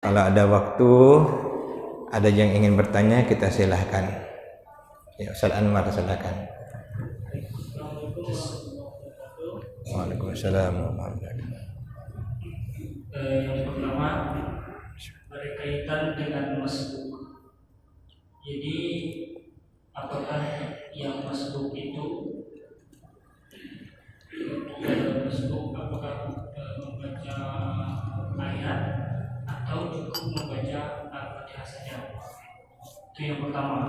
Kalau ada waktu, ada yang ingin bertanya, kita silahkan. Ya, Ustaz Anwar silakan. Waalaikumsalam warahmatullahi wabarakatuh. Yang pertama berkaitan dengan masbuk. Jadi apakah yang masbuk itu apakah membaca ayat atau cukup membaca Al-Fatihah saja? Itu yang pertama.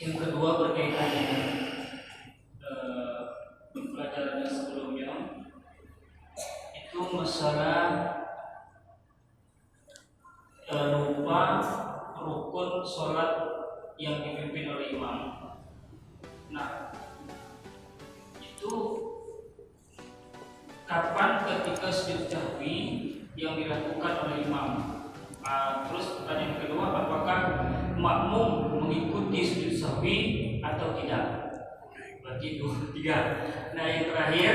Yang kedua berkaitan dengan pelajaran yang sebelumnya, itu masalah lupa rukun sholat yang dipimpin oleh imam. Nah, itu kapan ketika sujud sahwi yang dilakukan oleh imam? Terus pertanyaan kedua, apakah makmum mengikuti sujud sahwi atau tidak? Berarti itu tiga. Nah, yang terakhir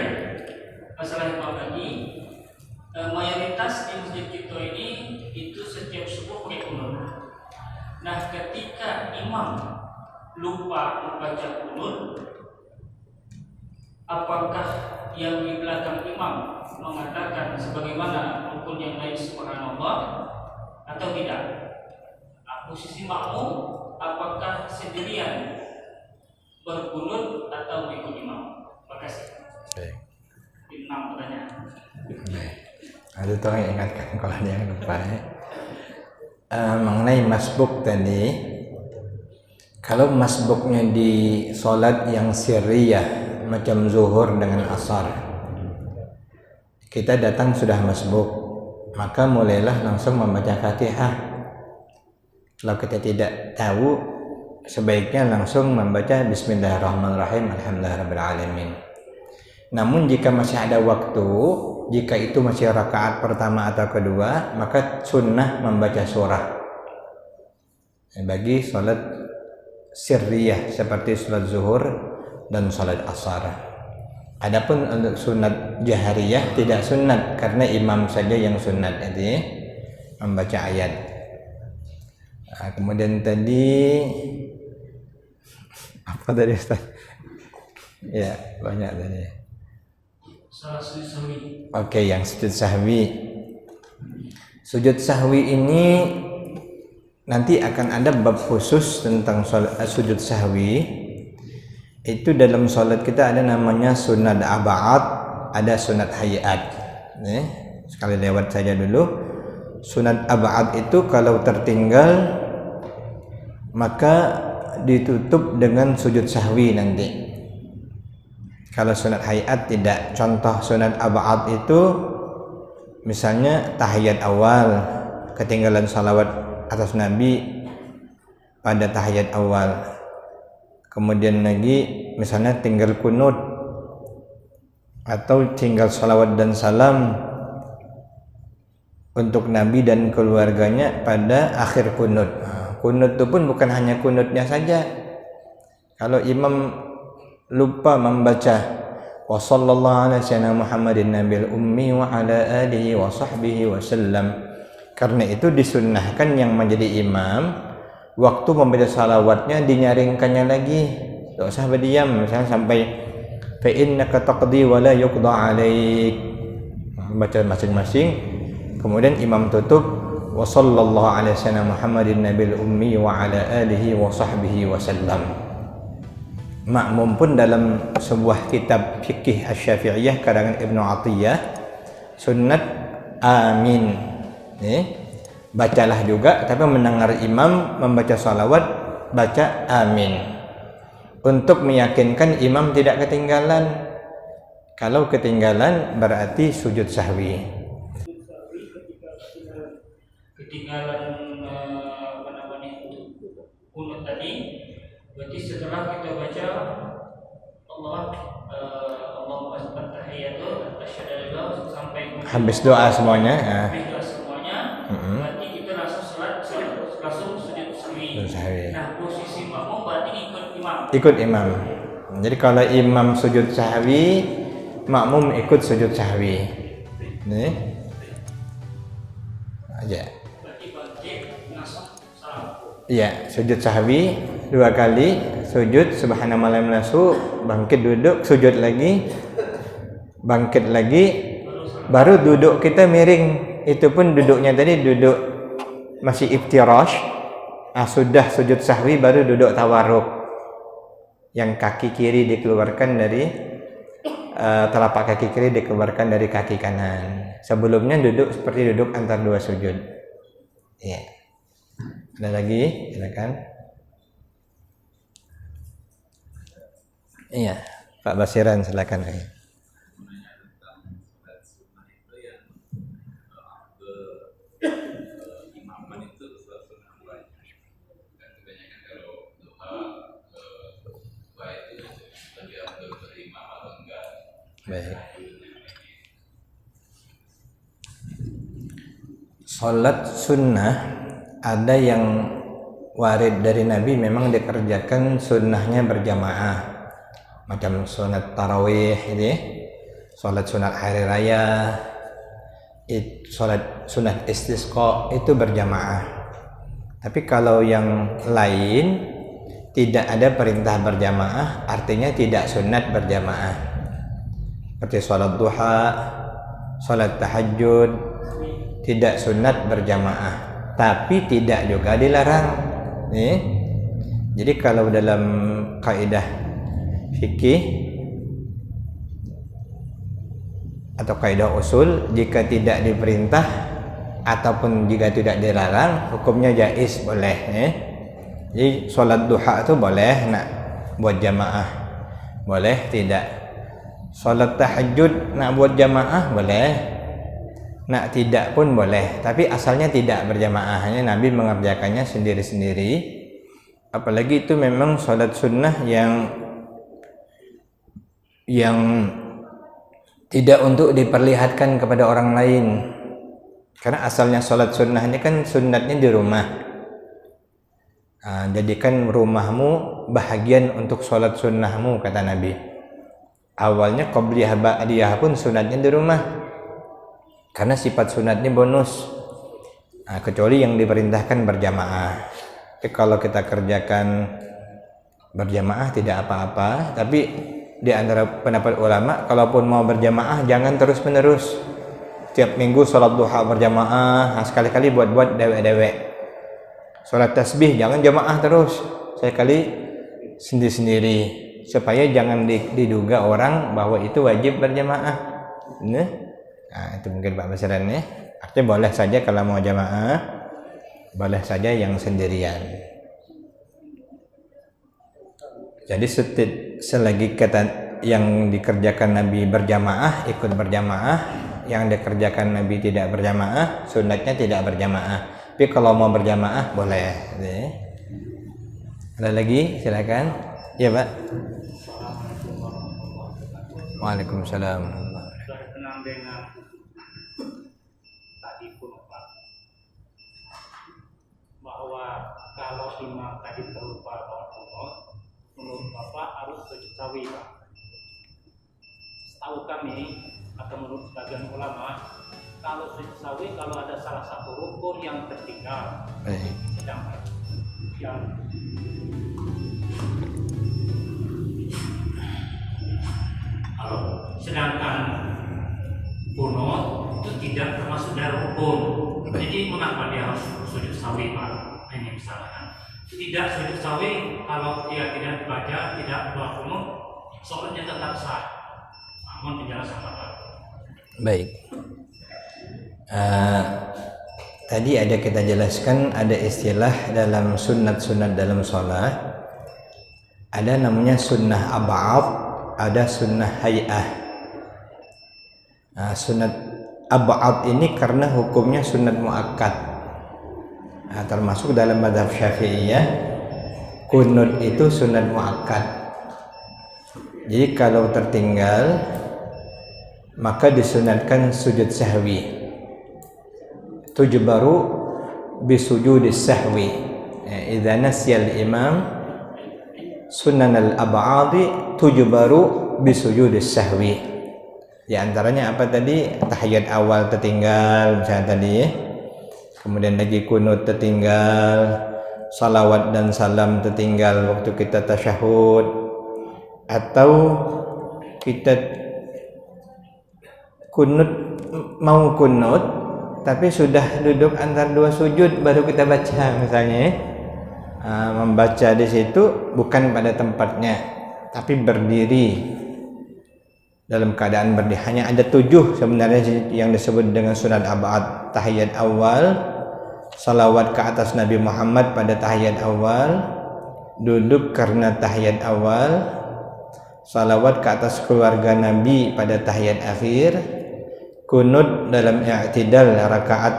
masalah imam lagi. Mayoritas di masjid kita ini itu setiap subuh pakai kunut. Nah, ketika imam lupa membaca kunut, apakah yang di belakang imam mengatakan sebagaimana rukun yang lain subhanallah atau tidak? Posisi makmum apakah sendirian berkunut atau mengikut imam? Terima kasih. Baik. 6 pertanyaan. Baik. Ada tolong ingatkan kalau ada yang lupa. Mengenai masbuk tadi, kalau masbuknya di sholat yang sirriyah macam zuhur dengan asar, kita datang sudah masbuk, maka mulailah langsung membaca Fatihah. Kalau kita tidak tahu, sebaiknya langsung membaca Bismillahirrahmanirrahim, Alhamdulillahirrahmanirrahim. Namun jika masih ada waktu, jika itu masih rakaat pertama atau kedua, maka sunnah membaca surah bagi sholat sirriyah seperti sholat zuhur dan sholat asar. Adapun untuk sunat jahariyah tidak sunat, karena imam saja yang sunat itu membaca ayat. Kemudian tadi apa tadi Ustaz? Ya, banyak tadi. Oke, yang sujud sahwi. Sujud sahwi ini nanti akan ada bab khusus tentang sujud sahwi. Itu dalam sholat kita ada namanya sunat ab'ad, ada sunat hayat. Sekali lewat saja dulu. Sunat ab'ad itu kalau tertinggal maka ditutup dengan sujud sahwi nanti. Kalau sunat hayat tidak. Contoh sunat ab'ad itu misalnya tahiyat awal, ketinggalan salawat atas Nabi pada tahiyat awal. Kemudian lagi misalnya tinggal kunut atau tinggal salawat dan salam untuk Nabi dan keluarganya pada akhir kunut. Kunut itu pun bukan hanya kunutnya saja. Kalau imam lupa membaca wa sallallahu ala sayyidina Muhammadin nabil ummi wa ala alihi wa sahbihi wa sallam, karena itu disunnahkan yang menjadi imam waktu membaca salawatnya dinyaringkannya lagi, tidak usah berdiam, misalnya sampai fa innaka taqdi wa la yuqda alaik, baca masing-masing, kemudian imam tutup wa sallallahu ala sayyidina Muhammadin nabil ummi wa ala alihi wa sahbihi wa sallam. Makmum pun dalam sebuah kitab fikih Asy-Syafi'iyah karangan Ibnu Athiyah sunnat amin. Bacalah juga, tapi mendengar imam membaca salawat baca amin untuk meyakinkan imam tidak ketinggalan. Kalau ketinggalan berarti sujud sahwi. Ketinggalan kunut tadi, berarti setelah kita baca Allahu akbar tahiyatu asyhadu sampai habis doa semuanya, berarti kita langsung langsung sujud sahwi. Nah, posisi makmum berarti ikut imam. Jadi kalau imam sujud sahwi, makmum ikut sujud sahwi. Nih aja. Ya, sujud sahwi 2 kali, sujud subhanallah nasu, bangkit duduk, sujud lagi, bangkit lagi, baru duduk kita miring. Itu pun duduknya tadi duduk masih iftirash. Sudah sujud sahwi baru duduk tawarruk. Yang kaki kiri dikeluarkan dari telapak kaki kiri dikeluarkan dari kaki kanan. Sebelumnya duduk seperti duduk antar 2 sujud. Ya. Ada lagi? Silakan. Iya, Pak Basiran silakan. Baik. Salat sunnah ada yang warid dari Nabi memang dikerjakan sunnahnya berjamaah, macam sunat tarawih ini, salat sunat hari raya, salat sunat istisqa itu berjamaah. Tapi kalau yang lain tidak ada perintah berjamaah, artinya tidak sunat berjamaah. Seperti salat duha, salat tahajud, tidak sunat berjamaah, tapi tidak juga dilarang. Nih. Jadi kalau dalam kaidah fikih atau kaidah usul, jika tidak diperintah ataupun jika tidak dilarang, hukumnya jaiz, boleh. Jadi salat duha itu boleh nak buat jamaah, boleh tidak. Salat tahajud nak buat jamaah boleh, nak tidak pun boleh, tapi asalnya tidak berjamaah, hanya Nabi mengerjakannya sendiri-sendiri. Apalagi itu memang salat sunnah yang tidak untuk diperlihatkan kepada orang lain. Karena asalnya salat sunnah ini kan sunnatnya di rumah. Jadikan rumahmu bahagian untuk salat sunnahmu, kata Nabi. Awalnya qabliyah ba'diyah pun sunatnya di rumah. Karena sifat sunatnya bonus. Kecuali yang diperintahkan berjamaah. Tapi kalau kita kerjakan berjamaah tidak apa-apa. Tapi di antara pendapat ulama, kalaupun mau berjamaah jangan terus-menerus. Tiap minggu sholat duha berjamaah, sekali-kali buat-buat dewek-dewek. Sholat tasbih jangan jamaah terus, sekali sendiri-sendiri. Supaya jangan diduga orang bahwa itu wajib berjamaah. Nah, itu mungkin Pak Basiran ya. Artinya boleh saja kalau mau jamaah, boleh saja yang sendirian. Jadi selagi kata yang dikerjakan Nabi berjamaah, ikut berjamaah, yang dikerjakan Nabi tidak berjamaah, sunatnya tidak berjamaah. Tapi kalau mau berjamaah boleh. Ada lagi? Silakan. Ya Pak. Waalaikumsalam. Berkenaan dengan tadi pun Pak, bahwa kalau imam tadi terlupa bahwa kunut, menurut Bapak harus sujud sawi Pak. Setahu kami atau menurut sebagian ulama, kalau sujud sawi kalau ada salah satu rukun yang tertinggal, sedangkan yang kunut itu tidak termasuk dari rukun. Jadi mengapa dia harus sujud sawi Pak? Ini misalnya tidak sujud sawi kalau dia tidak baca, tidak doa kunut, sholatnya tetap sah. Namun penjelasan Bapak. Baik. Tadi ada kita jelaskan ada istilah dalam sunat-sunat dalam sholat. Ada namanya sunnah ab'ad, ada sunnah hay'ah. Sunat ab'ad ini karena hukumnya sunat muakkad. Termasuk dalam mazhab Syafi'iyah, kunut itu sunat muakkad. Jadi kalau tertinggal maka disunatkan sujud sahwi. Tujbaru bisujudis sahwi. Idza nasiyal imam sunan al-ab'adi tujbaru bisujudis sahwi. Di antaranya apa tadi? Tahiyat awal tertinggal misalnya tadi. Kemudian lagi kunut tertinggal. salawat dan salam tertinggal waktu kita tasyahud, atau kita mau kunut tapi sudah duduk antara dua sujud baru kita baca misalnya, membaca di situ bukan pada tempatnya tapi berdiri dalam keadaan berdiri. Hanya ada 7 sebenarnya yang disebut dengan sunat ab'ad: tahiyat awal, salawat ke atas Nabi Muhammad pada tahiyat awal, duduk karena tahiyat awal, salawat ke atas keluarga Nabi pada tahiyat akhir, kunut dalam i'tidal rakaat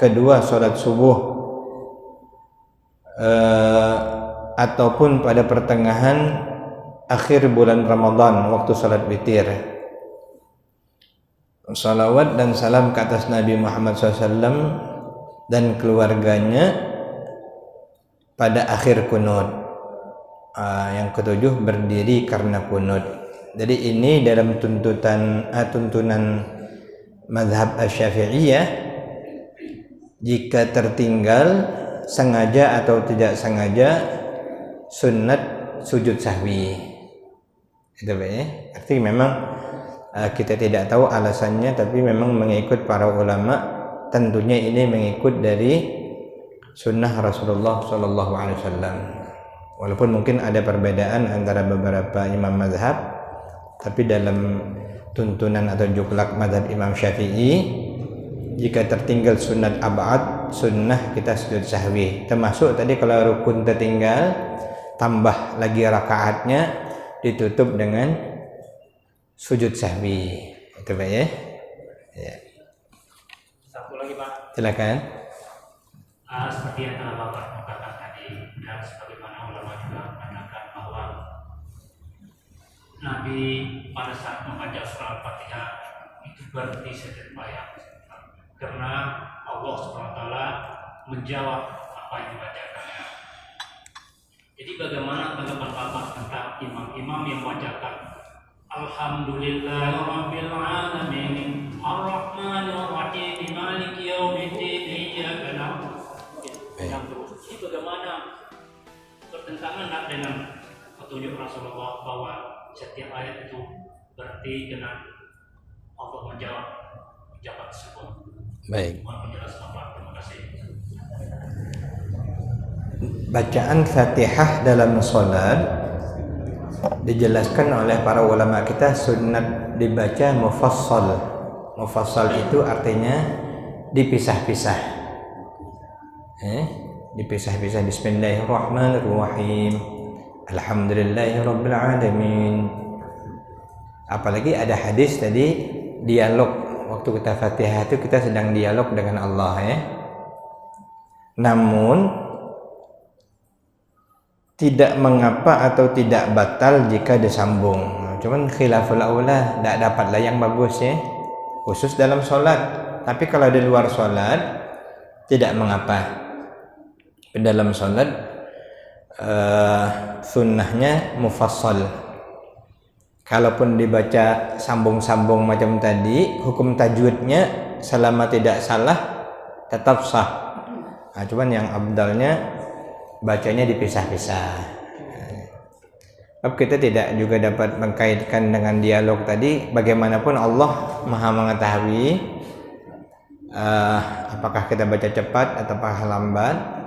kedua salat subuh, ataupun pada pertengahan akhir bulan Ramadan waktu salat witir. Salawat dan salam ke atas Nabi Muhammad SAW dan keluarganya pada akhir kunut. Yang ketujuh, berdiri karena kunut. Jadi ini dalam tuntunan mazhab Asy-Syafi'iyah, jika tertinggal sengaja atau tidak sengaja sunat sujud sahwi. Itu ya. Artinya memang kita tidak tahu alasannya, tapi memang mengikut para ulama, tentunya ini mengikut dari sunnah Rasulullah SAW. Walaupun mungkin ada perbedaan antara beberapa imam mazhab, tapi dalam tuntunan atau juklak mazhab Imam Syafi'i, jika tertinggal sunat ab'ad, sunnah kita sujud sahwi. Termasuk tadi kalau rukun tertinggal, tambah lagi rakaatnya, ditutup dengan sujud sahwi. Itu Pak ya? Ya. Satu lagi Pak. Silakan. Seperti yang telah Bapak katakan tadi, dan sebagaimana ulama juga mengatakan bahwa Nabi pada saat membaca surah Al-Fatihah itu berarti setiap ayat, karena Allah SWT menjawab apa yang dibacakannya. Jadi bagaimana tanggapan Bapak tentang imam-imam yang membacakan Alhamdulillahirabbil alamin arrahmanir rahim maliki yaumiddin iyyaka na'budu dan terus. Ini bagaimana bertentangan dengan petunjuk Rasulullah bahwa setiap ayat itu berarti dengan Allah menjawab ucapan tersebut. Baik. Mohon penjelasan Bapak. Terima kasih. Bacaan Fatihah dalam salat dijelaskan oleh para ulama kita sunat dibaca mufassal. Mufassal itu artinya dipisah-pisah. Dipisah-pisah. Bismillahirrahmanirrahim. Alhamdulillahirabbil alamin. Apalagi ada hadis tadi, dialog waktu kita Fatihah itu kita sedang dialog dengan Allah ya. Namun tidak mengapa atau tidak batal jika disambung. Cuman khilaful aula, tidak dapatlah yang bagus ya, khusus dalam sholat. Tapi kalau di luar sholat tidak mengapa. Dalam sholat sunnahnya mufassal. Kalaupun dibaca sambung-sambung macam tadi, hukum tajwidnya selama tidak salah tetap sah. Cuman yang abdalnya bacanya dipisah-pisah. Kita tidak juga dapat mengkaitkan dengan dialog tadi. Bagaimanapun Allah Maha mengetahui apakah kita baca cepat atau lambat.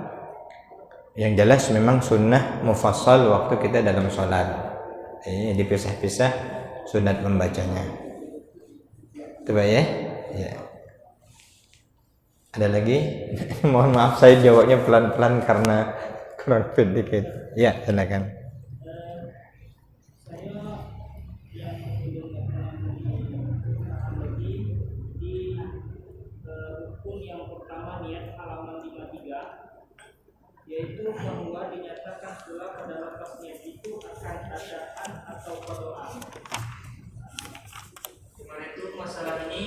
Yang jelas memang sunnah mufassal waktu kita dalam sholat. Ini dipisah-pisah sunat membacanya. Coba ya. Ya. Ada lagi? Mohon maaf saya jawabnya pelan-pelan karena kurang fit dikit. Ya, silakan. Saya yang belum lagi di rukun yang pertama niat halaman 53, yaitu bahwa dinyatakan pula pada lepas niat itu akan adaan atau qadaan. Cuman itu masalah ini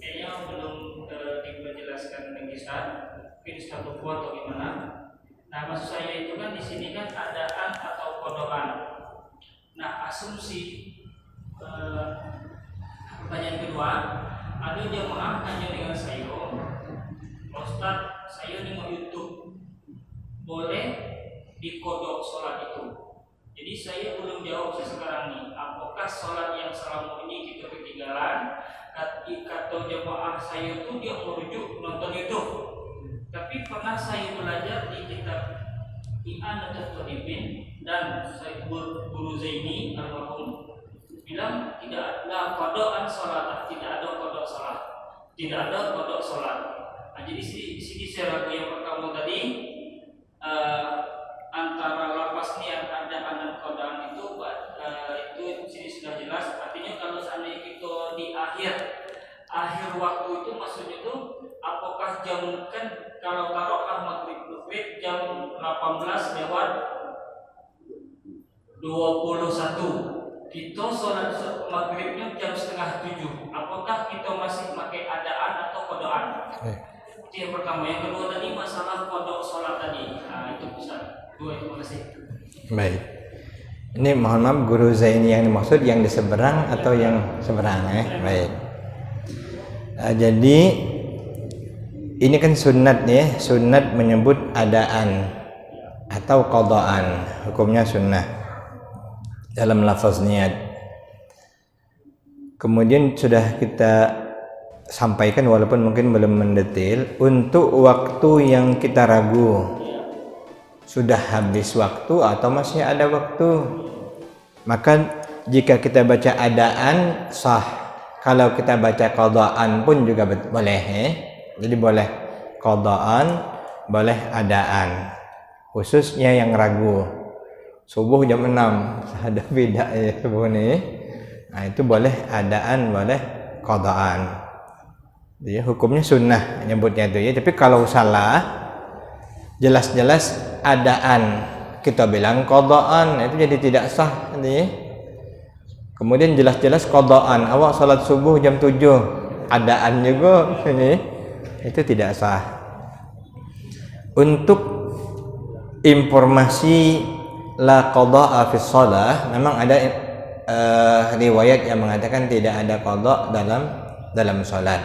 kayaknya belum dijelaskan dengan kisah, mungkin satu kuat atau gimana. Nah, maksud saya itu kan di sini kan adaan atau qadaan. Nah, asumsi pertanyaan kedua, ada jemaah tanya dengan saya, Ustaz, saya ini mau YouTube boleh dikodok sholat itu. Jadi saya belum jawab sekarang nih, apakah sholat yang selama ini kita ketinggalan atau jemaah saya itu dia merujuk nonton YouTube. Tapi pernah saya belajar di kitab I'anatul Talibin dan saya guru Zaini almarhum bilang tidak ada qadaan salat, tidak ada qada salat, tidak ada qada salat. Nah, jadi di sini saya ragu yang pertama tadi antara lafaz niat adaan dan qadaan itu sini sudah jelas. Artinya kalau seandainya kita di akhir waktu itu maksudnya itu apakah jam, kan kalau taruhlah maghrib jam 18 lewat 21, kita sholat maghribnya jam 6:30. Apakah kita masih pakai adaan atau qadaan? Itu yang pertama. Yang kedua tadi masalah qada sholat tadi. Nah, itu bisa dua itu. Makasih. Baik. Ini mohon maaf, guru Zaini yang dimaksud yang di seberang atau yang seberang ya? Baik. Jadi ini kan sunat ya, sunat menyebut adaan atau qadaan, hukumnya sunnah dalam lafaz niat. Kemudian sudah kita sampaikan walaupun mungkin belum mendetail, untuk waktu yang kita ragu sudah habis waktu atau masih ada waktu, maka jika kita baca adaan sah. Kalau kita baca qadaan pun juga boleh ya. Jadi boleh qadaan, boleh adaan. Khususnya yang ragu. Subuh jam 6, ada beda ya subuh nih. Nah, itu boleh adaan, boleh qadaan. Jadi hukumnya sunnah nyebutnya itu ya. Tapi kalau salah jelas-jelas adaan kita bilang qadaan, itu jadi tidak sah ini. Kemudian jelas-jelas qadaan, awak salat subuh jam 7, adaan juga ini, itu tidak sah. Untuk informasi la qada'a fi shalah, memang ada riwayat yang mengatakan tidak ada qada dalam salat.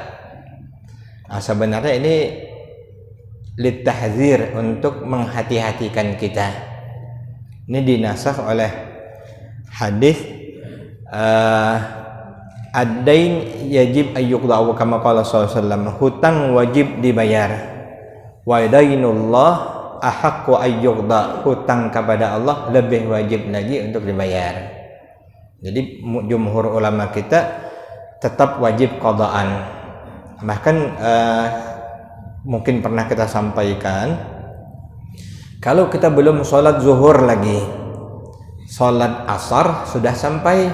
Nah, sebenarnya ini litahzir, untuk menghati-hatikan kita. Ini dinasakh oleh hadis ad-dain yajib ayyuqda'u kama qala sallallahu alaihi wasallam, hutang wajib dibayar. Wa dainullah ahaqqu ayyuqda, hutang kepada Allah lebih wajib lagi untuk dibayar. Jadi jumhur ulama kita tetap wajib qadaan. Bahkan mungkin pernah kita sampaikan, kalau kita belum sholat zuhur lagi, sholat asar sudah sampai,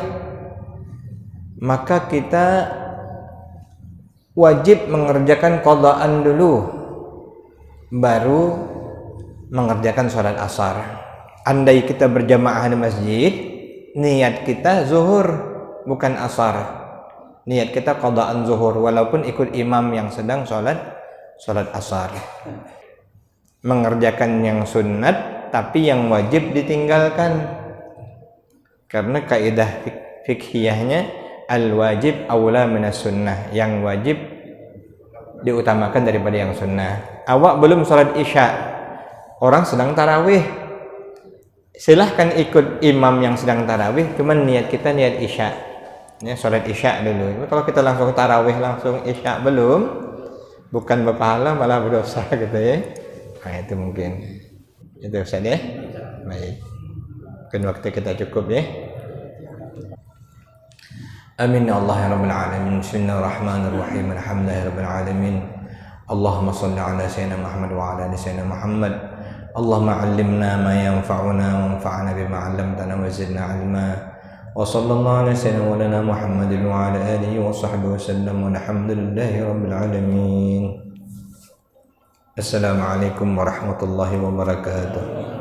maka kita wajib mengerjakan qadaan dulu, baru mengerjakan sholat asar. Andai kita berjamaah di masjid, niat kita zuhur bukan asar, niat kita qadaan zuhur walaupun ikut imam yang sedang sholat asar. Mengerjakan yang sunnat tapi yang wajib ditinggalkan, karena kaidah fikhiyahnya al-wajib aula minas sunnah, yang wajib diutamakan daripada yang sunnah. Awak belum sholat isya, orang sedang tarawih, silahkan ikut imam yang sedang tarawih, cuman niat kita niat isya ya, sholat isya dulu. Kalau kita langsung tarawih langsung isya belum, bukan berpahala malah berdosa gitu ya. Nah, itu mungkin itu Ustaz ya. Baik, mungkin waktu kita cukup ya. Amin ya Allah ya Rabbal Alamin. Bismillahirrahmanirrahim. Alhamdulillahi Rabbil Alamin. Allahumma salli ala sayyidina Muhammad wa ala ali sayyidina Muhammad. Allahumma 'allimna ma yanfa'una wanfa'na bima 'allamtana wa zidna 'ilma. Wa sallallahu ala sayyidina Muhammadin wa ala alihi wa sahbihi wasallam. Walhamdulillahi Rabbil Alamin. Assalamualaikum warahmatullahi wabarakatuh.